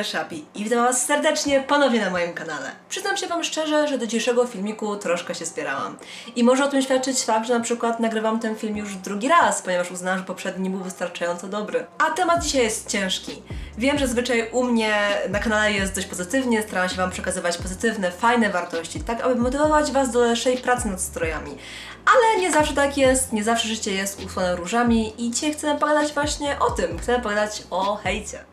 Szapi i witam Was serdecznie ponownie na moim kanale. Przyznam się Wam szczerze, że do dzisiejszego filmiku troszkę się spierałam. I może o tym świadczyć fakt, że na przykład nagrywam ten film już drugi raz, ponieważ uznałam, że poprzedni nie był wystarczająco dobry. A temat dzisiaj jest ciężki. Wiem, że zwyczaj u mnie na kanale jest dość pozytywnie, staram się Wam przekazywać pozytywne, fajne wartości, tak aby motywować Was do dalszej pracy nad strojami. Ale nie zawsze tak jest, nie zawsze życie jest usłane różami i dzisiaj chcemy pogadać właśnie o tym, chcemy pogadać o hejcie.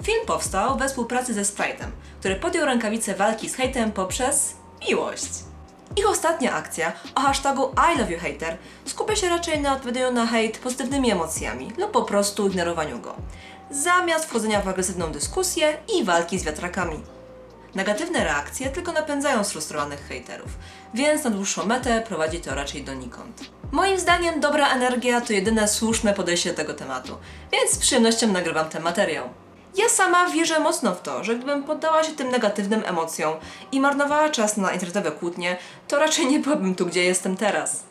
Film powstał we współpracy ze Sprite'em, który podjął rękawice walki z hejtem poprzez miłość. Ich ostatnia akcja o hashtagu #ILOVEYOUHATER skupia się raczej na odpowiadaniu na hejt pozytywnymi emocjami lub po prostu ignorowaniu go, zamiast wchodzenia w agresywną dyskusję i walki z wiatrakami. Negatywne reakcje tylko napędzają sfrustrowanych hejterów, więc na dłuższą metę prowadzi to raczej donikąd. Moim zdaniem dobra energia to jedyne słuszne podejście do tego tematu, więc z przyjemnością nagrywam ten materiał. Ja sama wierzę mocno w to, że gdybym poddała się tym negatywnym emocjom i marnowała czas na internetowe kłótnie, to raczej nie byłabym tu, gdzie jestem teraz.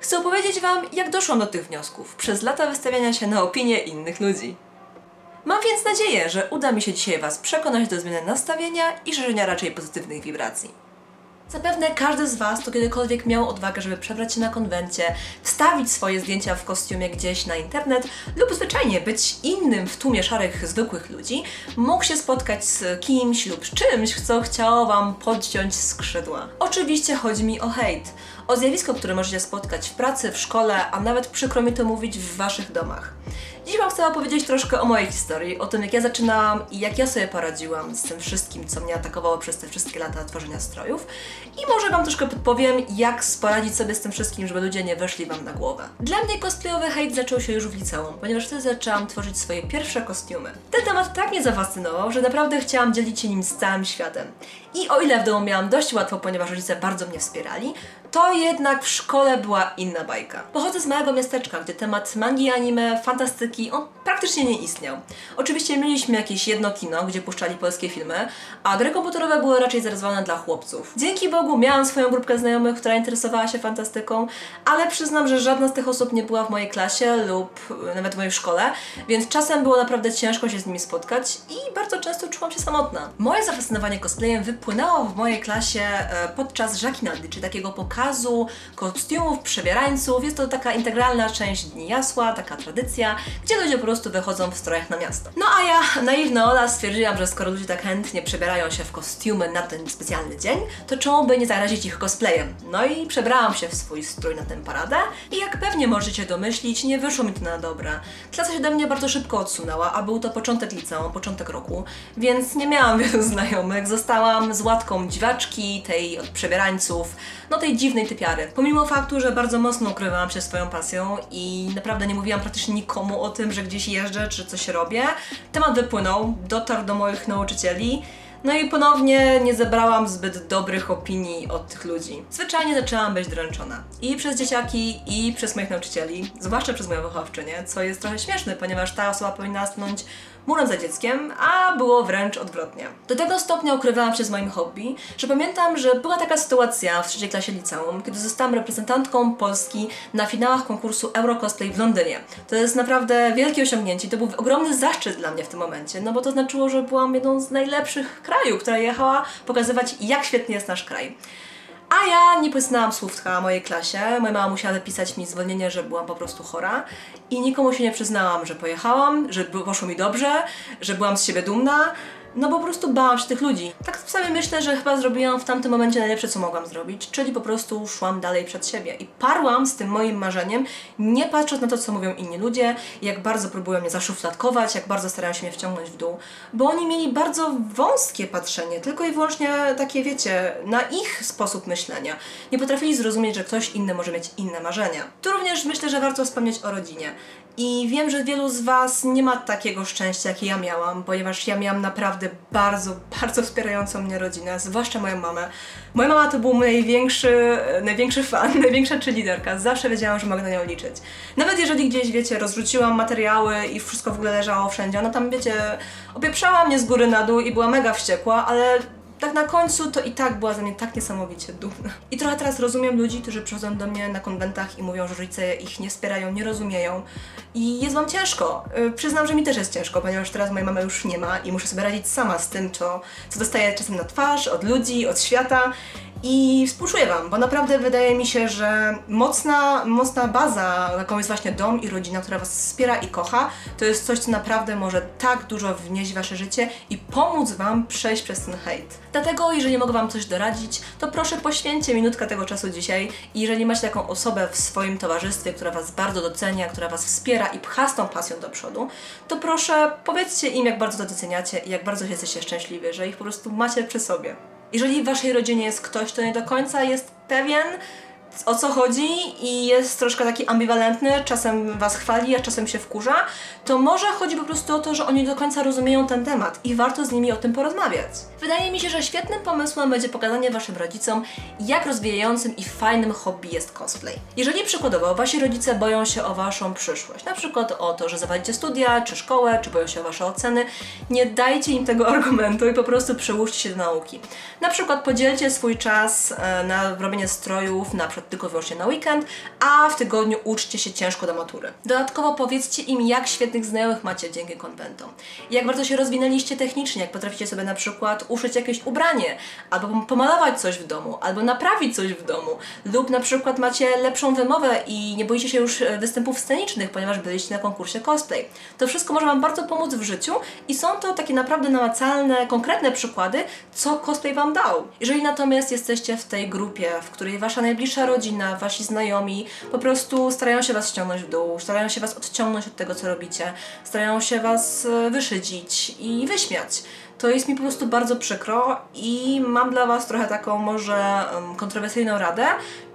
Chcę opowiedzieć Wam, jak doszłam do tych wniosków przez lata wystawiania się na opinie innych ludzi. Mam więc nadzieję, że uda mi się dzisiaj Was przekonać do zmiany nastawienia i szerzenia raczej pozytywnych wibracji. Zapewne każdy z Was to kiedykolwiek miał odwagę, żeby przebrać się na konwencie, wstawić swoje zdjęcia w kostiumie gdzieś na internet lub zwyczajnie być innym w tłumie szarych, zwykłych ludzi, mógł się spotkać z kimś lub czymś, co chciało Wam podciąć skrzydła. Oczywiście chodzi mi o hejt, o zjawisko, które możecie spotkać w pracy, w szkole, a nawet przykro mi to mówić w Waszych domach. Dziś Wam chcę opowiedzieć troszkę o mojej historii, o tym jak ja zaczynałam i jak ja sobie poradziłam z tym wszystkim, co mnie atakowało przez te wszystkie lata tworzenia strojów i może Wam troszkę podpowiem, jak poradzić sobie z tym wszystkim, żeby ludzie nie weszli Wam na głowę. Dla mnie cosplayowy hejt zaczął się już w liceum, ponieważ wtedy zaczęłam tworzyć swoje pierwsze kostiumy. Ten temat tak mnie zafascynował, że naprawdę chciałam dzielić się nim z całym światem. I o ile w domu miałam dość łatwo, ponieważ rodzice bardzo mnie wspierali, to jednak w szkole była inna bajka. Pochodzę z małego miasteczka, gdzie temat mangi, anime, fantastyki, on praktycznie nie istniał. Oczywiście mieliśmy jakieś jedno kino, gdzie puszczali polskie filmy, a gry komputerowe były raczej zarezerwowane dla chłopców. Dzięki Bogu miałam swoją grupkę znajomych, która interesowała się fantastyką, ale przyznam, że żadna z tych osób nie była w mojej klasie lub nawet w mojej szkole, więc czasem było naprawdę ciężko się z nimi spotkać i bardzo często czułam się samotna. Moje zafascynowanie cosplayem wypłynęło w mojej klasie podczas żakinady, czy takiego pokazu kostiumów, przebierańców. Jest to taka integralna część Dni Jasła, taka tradycja, gdzie ludzie po prostu wychodzą w strojach na miasto. No a ja, naiwna Ola, stwierdziłam, że skoro ludzie tak chętnie przebierają się w kostiumy na ten specjalny dzień, to czemu by nie zarazić ich cosplayem? No i przebrałam się w swój strój na tę paradę i jak pewnie możecie domyślić, nie wyszło mi to na dobre. Klasa się do mnie bardzo szybko odsunęła, a był to początek liceum, początek roku, więc nie miałam wielu znajomych. Zostałam z łatką dziwaczki, tej od przebierańców, no tej dziwnej typiary. Pomimo faktu, że bardzo mocno ukrywałam się swoją pasją i naprawdę nie mówiłam praktycznie nikomu o tym, że gdzieś jeżdżę czy coś robię, temat wypłynął, dotarł do moich nauczycieli. No i ponownie nie zebrałam zbyt dobrych opinii od tych ludzi. Zwyczajnie zaczęłam być dręczona. I przez dzieciaki, i przez moich nauczycieli, zwłaszcza przez moją wychowawczynię, co jest trochę śmieszne, ponieważ ta osoba powinna stanąć murem za dzieckiem, a było wręcz odwrotnie. Do tego stopnia ukrywałam się z moim hobby, że pamiętam, że była taka sytuacja w trzeciej klasie liceum, kiedy zostałam reprezentantką Polski na finałach konkursu Eurocosplay w Londynie. To jest naprawdę wielkie osiągnięcie i to był ogromny zaszczyt dla mnie w tym momencie, no bo to znaczyło, że byłam jedną z najlepszych krajów, która jechała pokazywać, jak świetny jest nasz kraj. A ja nie poznałam słówka mojej klasie, moja mama musiała wypisać mi zwolnienie, że byłam po prostu chora i nikomu się nie przyznałam, że pojechałam, że poszło mi dobrze, że byłam z siebie dumna. No po prostu bałam się tych ludzi. Tak sobie myślę, że chyba zrobiłam w tamtym momencie najlepsze, co mogłam zrobić, czyli po prostu szłam dalej przed siebie i parłam z tym moim marzeniem, nie patrząc na to, co mówią inni ludzie, jak bardzo próbują mnie zaszufladkować, jak bardzo starają się mnie wciągnąć w dół, bo oni mieli bardzo wąskie patrzenie, tylko i wyłącznie takie, wiecie, na ich sposób myślenia. Nie potrafili zrozumieć, że ktoś inny może mieć inne marzenia. Tu również myślę, że warto wspomnieć o rodzinie. I wiem, że wielu z Was nie ma takiego szczęścia, jakie ja miałam, ponieważ ja miałam naprawdę bardzo wspierającą mnie rodzinę, zwłaszcza moją mamę. Moja mama to był mój największy fan, największa cheerleaderka. Zawsze wiedziałam, że mogę na nią liczyć. Nawet jeżeli gdzieś, wiecie, rozrzuciłam materiały i wszystko w ogóle leżało wszędzie, ona tam, wiecie, opieprzała mnie z góry na dół i była mega wściekła, ale tak na końcu to i tak była ze mnie tak niesamowicie dumna. I trochę teraz rozumiem ludzi, którzy przychodzą do mnie na konwentach i mówią, że rodzice ich nie wspierają, nie rozumieją i jest wam ciężko. Przyznam, że mi też jest ciężko, ponieważ teraz mojej mamy już nie ma i muszę sobie radzić sama z tym, co dostaję czasem na twarz, od ludzi, od świata. I współczuję wam, bo naprawdę wydaje mi się, że mocna baza, jaką jest właśnie dom i rodzina, która was wspiera i kocha, to jest coś, co naprawdę może tak dużo wnieść w wasze życie i pomóc wam przejść przez ten hejt. Dlatego, jeżeli mogę wam coś doradzić, to proszę poświęćcie minutkę tego czasu dzisiaj i jeżeli macie taką osobę w swoim towarzystwie, która was bardzo docenia, która was wspiera i pcha z tą pasją do przodu, to proszę powiedzcie im, jak bardzo to doceniacie i jak bardzo jesteście szczęśliwi, że ich po prostu macie przy sobie. Jeżeli w waszej rodzinie jest ktoś, kto nie do końca jest pewien, o co chodzi i jest troszkę taki ambiwalentny, czasem was chwali, a czasem się wkurza, to może chodzi po prostu o to, że oni do końca rozumieją ten temat i warto z nimi o tym porozmawiać. Wydaje mi się, że świetnym pomysłem będzie pokazanie waszym rodzicom, jak rozwijającym i fajnym hobby jest cosplay. Jeżeli przykładowo wasi rodzice boją się o waszą przyszłość, na przykład o to, że zawalicie studia, czy szkołę, czy boją się o wasze oceny, nie dajcie im tego argumentu i po prostu przełóżcie się do nauki. Na przykład podzielcie swój czas na robienie strojów, na przykład tylko wyłącznie na weekend, a w tygodniu uczcie się ciężko do matury. Dodatkowo powiedzcie im, jak świetnych znajomych macie dzięki konwentom. Jak bardzo się rozwinęliście technicznie, jak potraficie sobie na przykład uszyć jakieś ubranie, albo pomalować coś w domu, albo naprawić coś w domu, lub na przykład macie lepszą wymowę i nie boicie się już występów scenicznych, ponieważ byliście na konkursie cosplay. To wszystko może wam bardzo pomóc w życiu i są to takie naprawdę namacalne, konkretne przykłady, co cosplay wam dał. Jeżeli natomiast jesteście w tej grupie, w której wasza najbliższa rodzina, wasi znajomi po prostu starają się was ściągnąć w dół, starają się was odciągnąć od tego, co robicie, starają się was wyszydzić i wyśmiać, to jest mi po prostu bardzo przykro i mam dla was trochę taką może kontrowersyjną radę,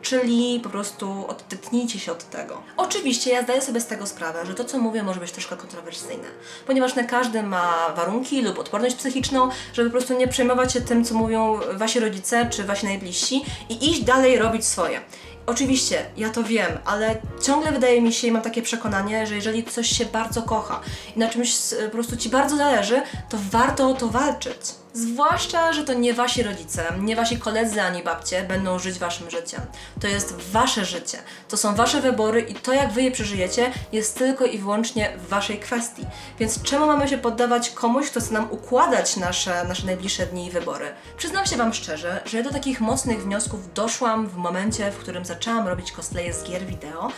czyli po prostu odetnijcie się od tego. Oczywiście ja zdaję sobie z tego sprawę, że to, co mówię, może być troszkę kontrowersyjne, ponieważ nie każdy ma warunki lub odporność psychiczną, żeby po prostu nie przejmować się tym, co mówią wasi rodzice czy wasi najbliżsi i iść dalej robić swoje. Oczywiście, ja to wiem, ale ciągle wydaje mi się i mam takie przekonanie, że jeżeli coś się bardzo kocha i na czymś po prostu ci bardzo zależy, to warto o to walczyć. Zwłaszcza, że to nie wasi rodzice, nie wasi koledzy ani babcie będą żyć waszym życiem. To jest wasze życie, to są wasze wybory i to, jak wy je przeżyjecie, jest tylko i wyłącznie w waszej kwestii. Więc czemu mamy się poddawać komuś, kto chce nam układać nasze najbliższe dni i wybory? Przyznam się wam szczerze, że ja do takich mocnych wniosków doszłam w momencie, w którym zaczęłam robić cosplaye z gier wideo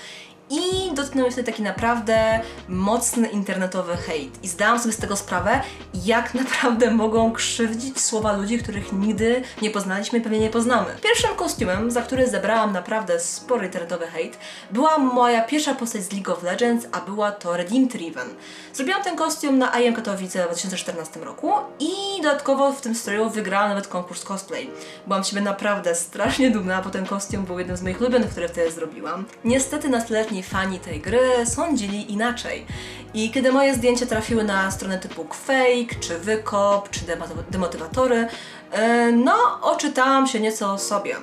i dotknął mnie wtedy taki naprawdę mocny internetowy hejt. I zdałam sobie z tego sprawę, jak naprawdę mogą krzywdzić słowa ludzi, których nigdy nie poznaliśmy i pewnie nie poznamy. Pierwszym kostiumem, za który zebrałam naprawdę spory internetowy hejt, była moja pierwsza postać z League of Legends, a była to Redeemed Riven. Zrobiłam ten kostium na IM Katowice w 2014 roku i dodatkowo w tym stroju wygrałam nawet konkurs cosplay. Byłam z siebie naprawdę strasznie dumna, bo ten kostium był jednym z moich ulubionych, które wtedy zrobiłam. Niestety nastoletni fani tej gry sądzili inaczej. I kiedy moje zdjęcia trafiły na strony typu fake, czy wykop, czy demotywatory, no oczytałam się nieco o sobie.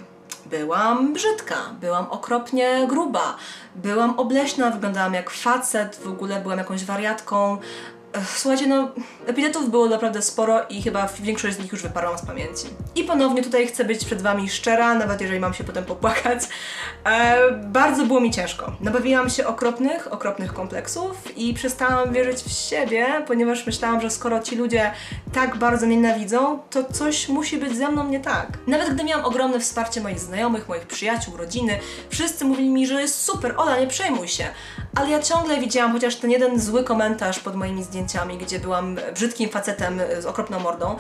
Byłam brzydka, byłam okropnie gruba, byłam obleśna, wyglądałam jak facet, w ogóle byłam jakąś wariatką. Słuchajcie, no epitetów było naprawdę sporo i chyba większość z nich już wyparłam z pamięci. I ponownie tutaj chcę być przed wami szczera, nawet jeżeli mam się potem popłakać. Bardzo było mi ciężko. Nabawiłam się okropnych kompleksów i przestałam wierzyć w siebie, ponieważ myślałam, że skoro ci ludzie tak bardzo mnie nienawidzą, to coś musi być ze mną nie tak. Nawet gdy miałam ogromne wsparcie moich znajomych, moich przyjaciół, rodziny, wszyscy mówili mi, że jest super, Ola, nie przejmuj się. Ale ja ciągle widziałam chociaż ten jeden zły komentarz pod moimi zdjęciami, gdzie byłam brzydkim facetem z okropną mordą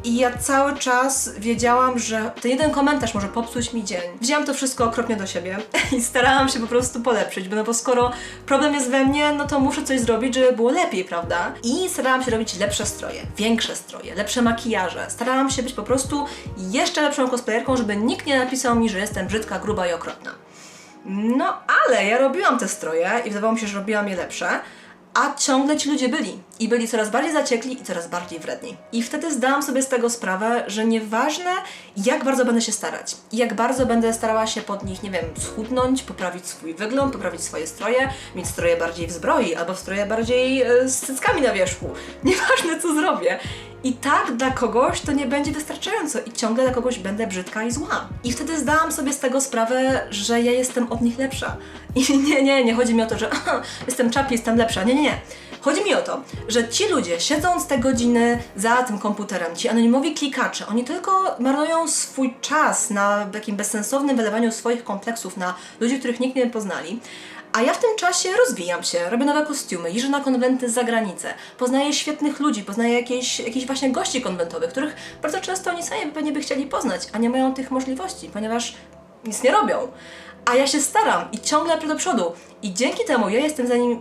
i ja cały czas wiedziałam, że ten jeden komentarz może popsuć mi dzień. Wzięłam to wszystko okropnie do siebie i starałam się po prostu polepszyć, no bo skoro problem jest we mnie, no to muszę coś zrobić, żeby było lepiej, prawda? I starałam się robić lepsze stroje, większe stroje, lepsze makijaże. Starałam się być po prostu jeszcze lepszą cosplayerką, żeby nikt nie napisał mi, że jestem brzydka, gruba i okropna. No ale ja robiłam te stroje i wydawało mi się, że robiłam je lepsze, a ciągle ci ludzie byli. I byli coraz bardziej zaciekli i coraz bardziej wredni. I wtedy zdałam sobie z tego sprawę, że nieważne jak bardzo będę się starać i jak bardzo będę starała się pod nich, nie wiem, schudnąć, poprawić swój wygląd, poprawić swoje stroje, mieć stroje bardziej w zbroi albo stroje bardziej z cyckami na wierzchu. Nieważne co zrobię. I tak dla kogoś to nie będzie wystarczająco i ciągle dla kogoś będę brzydka i zła. I wtedy zdałam sobie z tego sprawę, że ja jestem od nich lepsza. I nie chodzi mi o to, że jestem czapki, jestem lepsza. Nie. Chodzi mi o to, że ci ludzie siedząc te godziny za tym komputerem, ci anonimowi klikacze, oni tylko marnują swój czas na takim bezsensownym wylewaniu swoich kompleksów na ludzi, których nikt nie poznali. A ja w tym czasie rozwijam się, robię nowe kostiumy, jeżdżę na konwenty za granicę, poznaję świetnych ludzi, poznaję jakichś właśnie gości konwentowych, których bardzo często oni sami pewnie by chcieli poznać, a nie mają tych możliwości, ponieważ nic nie robią. A ja się staram i ciągle do przodu. I dzięki temu ja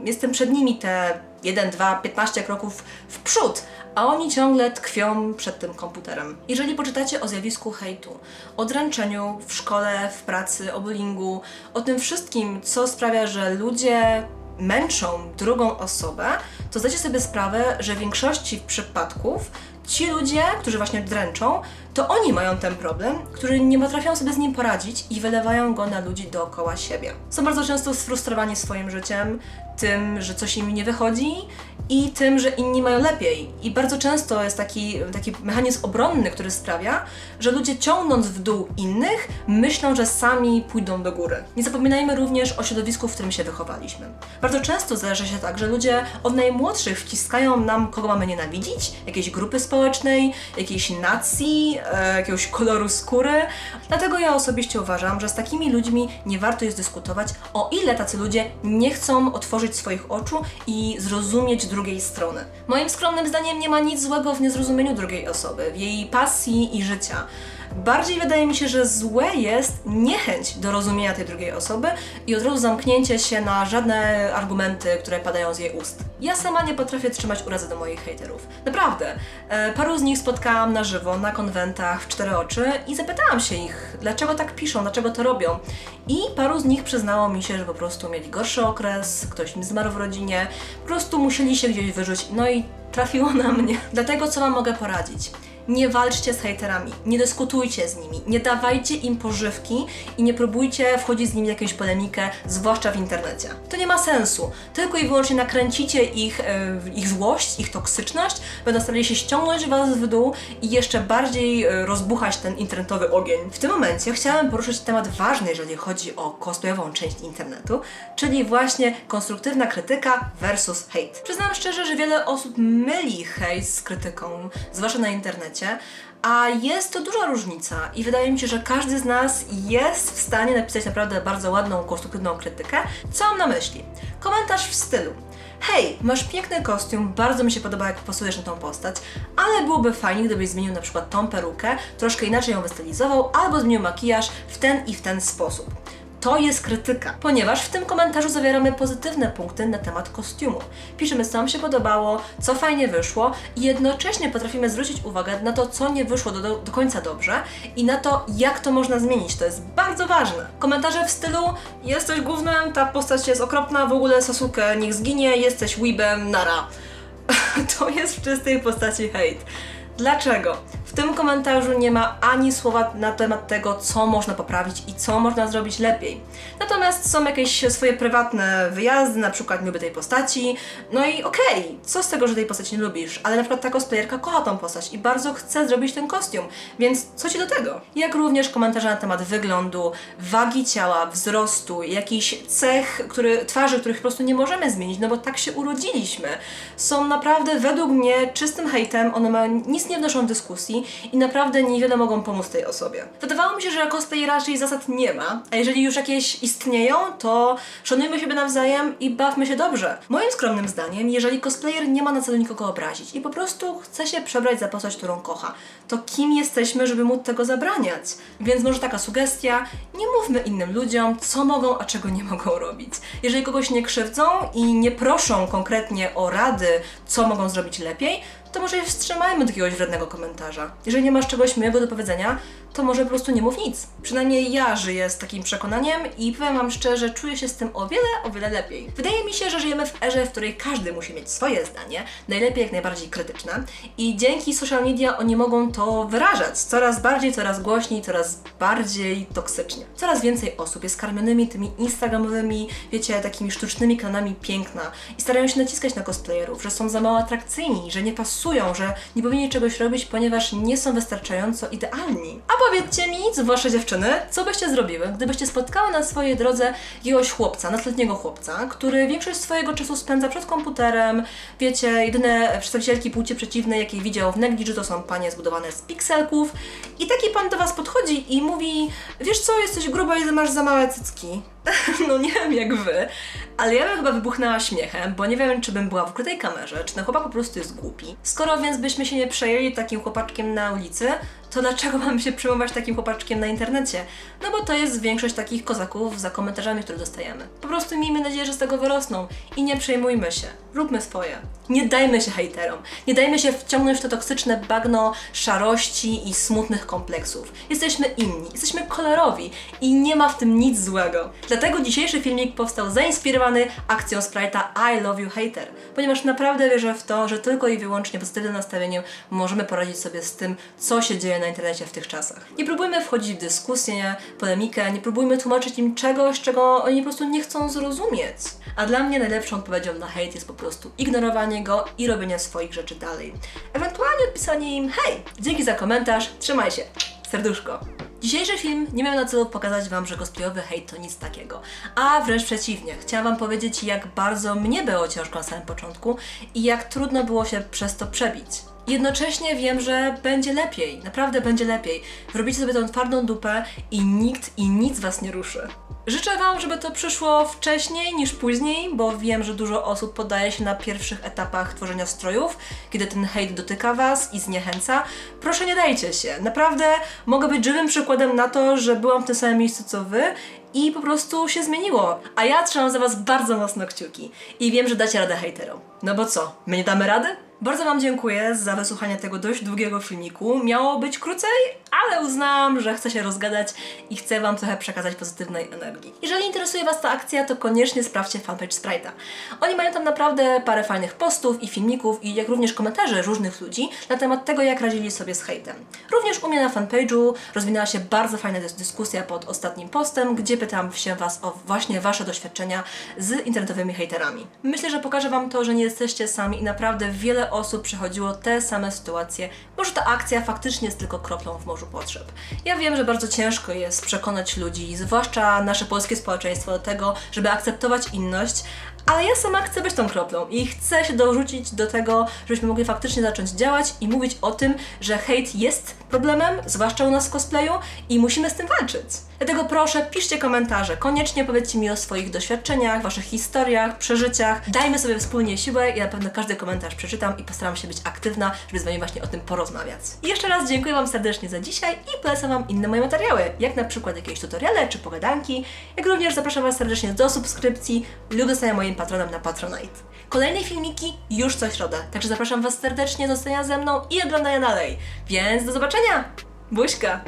jestem przed nimi te 1, 2, 15 kroków w przód, a oni ciągle tkwią przed tym komputerem. Jeżeli poczytacie o zjawisku hejtu, o dręczeniu w szkole, w pracy, o bullyingu, o tym wszystkim, co sprawia, że ludzie męczą drugą osobę, to zdajcie sobie sprawę, że w większości przypadków ci ludzie, którzy właśnie dręczą, to oni mają ten problem, który nie potrafią sobie z nim poradzić i wylewają go na ludzi dookoła siebie. Są bardzo często sfrustrowani swoim życiem, tym, że coś im nie wychodzi i tym, że inni mają lepiej. I bardzo często jest taki mechanizm obronny, który sprawia, że ludzie ciągnąc w dół innych, myślą, że sami pójdą do góry. Nie zapominajmy również o środowisku, w którym się wychowaliśmy. Bardzo często zdarza się tak, że ludzie od najmłodszych wciskają nam, kogo mamy nienawidzić, jakiejś grupy społecznej, jakiejś nacji, jakiegoś koloru skóry. Dlatego ja osobiście uważam, że z takimi ludźmi nie warto jest dyskutować, o ile tacy ludzie nie chcą otworzyć swoich oczu i zrozumieć drugiej strony. Moim skromnym zdaniem nie ma nic złego w niezrozumieniu drugiej osoby, w jej pasji i życia. Bardziej wydaje mi się, że złe jest niechęć do rozumienia tej drugiej osoby i od razu zamknięcie się na żadne argumenty, które padają z jej ust. Ja sama nie potrafię trzymać urazy do moich hejterów. Naprawdę. Paru z nich spotkałam na żywo, na konwentach, w 4 oczy i zapytałam się ich, dlaczego tak piszą, dlaczego to robią. I paru z nich przyznało mi się, że po prostu mieli gorszy okres, ktoś im zmarł w rodzinie, po prostu musieli się gdzieś wyrzucić, no i trafiło na mnie. Dlatego co wam mogę poradzić? Nie walczcie z hejterami, nie dyskutujcie z nimi, nie dawajcie im pożywki i nie próbujcie wchodzić z nimi w jakąś polemikę, zwłaszcza w internecie. To nie ma sensu. Tylko i wyłącznie nakręcicie ich złość, ich toksyczność, będą starali się ściągnąć was w dół i jeszcze bardziej rozbuchać ten internetowy ogień. W tym momencie chciałam poruszyć temat ważny, jeżeli chodzi o cosplayową część internetu, czyli właśnie konstruktywna krytyka versus hejt. Przyznam szczerze, że wiele osób myli hejt z krytyką, zwłaszcza na internecie, a jest to duża różnica i wydaje mi się, że każdy z nas jest w stanie napisać naprawdę bardzo ładną, konstruktywną krytykę. Co mam na myśli? Komentarz w stylu: hej, masz piękny kostium, bardzo mi się podoba, jak pasujesz na tą postać, ale byłoby fajnie, gdybyś zmienił na przykład tą perukę, troszkę inaczej ją wystylizował, albo zmienił makijaż w ten i w ten sposób. To jest krytyka, ponieważ w tym komentarzu zawieramy pozytywne punkty na temat kostiumu. Piszemy, co nam się podobało, co fajnie wyszło i jednocześnie potrafimy zwrócić uwagę na to, co nie wyszło do końca dobrze i na to, jak to można zmienić. To jest bardzo ważne. Komentarze w stylu: jesteś gównem, ta postać jest okropna, w ogóle Sasuke niech zginie, jesteś weebem, nara. To jest w czystej postaci hejt. Dlaczego? W tym komentarzu nie ma ani słowa na temat tego, co można poprawić i co można zrobić lepiej. Natomiast są jakieś swoje prywatne wyjazdy, na przykład nie lubię tej postaci, no i okej, co z tego, że tej postaci nie lubisz, ale na przykład ta cosplayerka kocha tą postać i bardzo chce zrobić ten kostium, więc co ci do tego? Jak również komentarze na temat wyglądu, wagi ciała, wzrostu, jakichś cech, twarzy, których po prostu nie możemy zmienić, no bo tak się urodziliśmy, są naprawdę według mnie czystym hejtem, one nic nie wnoszą w dyskusji i naprawdę niewiele mogą pomóc tej osobie. Wydawało mi się, że cosplay raczej zasad nie ma, a jeżeli już jakieś istnieją, to szanujmy siebie nawzajem i bawmy się dobrze. Moim skromnym zdaniem, jeżeli cosplayer nie ma na celu nikogo obrazić i po prostu chce się przebrać za postać, którą kocha, to kim jesteśmy, żeby móc tego zabraniać? Więc może taka sugestia: nie mówmy innym ludziom, co mogą, a czego nie mogą robić. Jeżeli kogoś nie krzywdzą i nie proszą konkretnie o rady, co mogą zrobić lepiej, to może wstrzymajmy do jakiegoś wrednego komentarza. Jeżeli nie masz czegoś miłego do powiedzenia, to może po prostu nie mów nic. Przynajmniej ja żyję z takim przekonaniem i powiem wam szczerze, czuję się z tym o wiele lepiej. Wydaje mi się, że żyjemy w erze, w której każdy musi mieć swoje zdanie, najlepiej jak najbardziej krytyczne i dzięki social media oni mogą to wyrażać coraz bardziej, coraz głośniej, coraz bardziej toksycznie. Coraz więcej osób jest karmionymi tymi instagramowymi, wiecie, takimi sztucznymi kanałami piękna i starają się naciskać na cosplayerów, że są za mało atrakcyjni, że nie pasują, że nie powinni czegoś robić, ponieważ nie są wystarczająco idealni. A powiedzcie mi, zwłaszcza dziewczyny, co byście zrobiły, gdybyście spotkały na swojej drodze jakiegoś chłopca, nastoletniego chłopca, który większość swojego czasu spędza przed komputerem, wiecie, jedyne przedstawicielki płci przeciwnej, jakie widział w Neglige'u, to są panie zbudowane z pikselków i taki pan do was podchodzi i mówi: wiesz co, jesteś gruba i masz za małe cycki. No nie wiem jak wy, ale ja bym chyba wybuchnęła śmiechem, bo nie wiem, czy bym była w ukrytej kamerze, czy ten chłopak po prostu jest głupi. Skoro więc byśmy się nie przejęli takim chłopaczkiem na ulicy, to dlaczego mamy się przejmować takim chłopaczkiem na internecie? No bo to jest większość takich kozaków za komentarzami, które dostajemy. Po prostu miejmy nadzieję, że z tego wyrosną i nie przejmujmy się. Róbmy swoje. Nie dajmy się hejterom. Nie dajmy się wciągnąć w to toksyczne bagno szarości i smutnych kompleksów. Jesteśmy inni, jesteśmy kolorowi i nie ma w tym nic złego. Dlatego dzisiejszy filmik powstał zainspirowany akcją Sprite'a I Love You Hater, ponieważ naprawdę wierzę w to, że tylko i wyłącznie pozytywnym nastawieniem możemy poradzić sobie z tym, co się dzieje na internecie w tych czasach. Nie próbujmy wchodzić w dyskusję, polemikę, nie próbujmy tłumaczyć im czegoś, czego oni po prostu nie chcą zrozumieć. A dla mnie najlepszą odpowiedzią na hejt jest po prostu ignorowanie go i robienie swoich rzeczy dalej. Ewentualnie odpisanie im: hej, dzięki za komentarz, trzymaj się, serduszko. Dzisiejszy film nie miał na celu pokazać wam, że cosplayowy hejt to nic takiego, a wręcz przeciwnie. Chciałam wam powiedzieć, jak bardzo mnie było ciężko na samym początku i jak trudno było się przez to przebić. Jednocześnie wiem, że będzie lepiej, naprawdę będzie lepiej. Robicie sobie tą twardą dupę i nikt i nic was nie ruszy. Życzę wam, żeby to przyszło wcześniej niż później, bo wiem, że dużo osób poddaje się na pierwszych etapach tworzenia strojów, kiedy ten hejt dotyka was i zniechęca. Proszę, nie dajcie się. Naprawdę mogę być żywym przykładem na to, że byłam w tym samym miejscu co wy i po prostu się zmieniło. A ja trzymam za was bardzo mocno kciuki i wiem, że dacie radę hejterom. No bo co, my nie damy rady? Bardzo wam dziękuję za wysłuchanie tego dość długiego filmiku. Miało być krócej, ale uznałam, że chcę się rozgadać i chcę wam trochę przekazać pozytywnej energii. Jeżeli interesuje was ta akcja, to koniecznie sprawdźcie fanpage Sprite'a. Oni mają tam naprawdę parę fajnych postów i filmików i jak również komentarzy różnych ludzi na temat tego, jak radzili sobie z hejtem. Również u mnie na fanpage'u rozwinęła się bardzo fajna dyskusja pod ostatnim postem, gdzie pytałam się was o właśnie wasze doświadczenia z internetowymi hejterami. Myślę, że pokażę wam to, że nie jesteście sami i naprawdę wiele osób przechodziło te same sytuacje. Może ta akcja faktycznie jest tylko kroplą w morzu potrzeb. Ja wiem, że bardzo ciężko jest przekonać ludzi, zwłaszcza nasze polskie społeczeństwo, do tego, żeby akceptować inność, ale ja sama chcę być tą kroplą i chcę się dorzucić do tego, żebyśmy mogli faktycznie zacząć działać i mówić o tym, że hejt jest problemem, zwłaszcza u nas w cosplayu i musimy z tym walczyć. Dlatego proszę, piszcie komentarze, koniecznie powiedzcie mi o swoich doświadczeniach, waszych historiach, przeżyciach. Dajmy sobie wspólnie siłę i na pewno każdy komentarz przeczytam i postaram się być aktywna, żeby z wami właśnie o tym porozmawiać. I jeszcze raz dziękuję wam serdecznie za dzisiaj i polecam wam inne moje materiały, jak na przykład jakieś tutoriale czy pogadanki, jak również zapraszam was serdecznie do subskrypcji lub zostania moim patronem na Patronite. Kolejne filmiki już co środę, także zapraszam was serdecznie do zostania ze mną i oglądania dalej. Więc do zobaczenia! Buźka!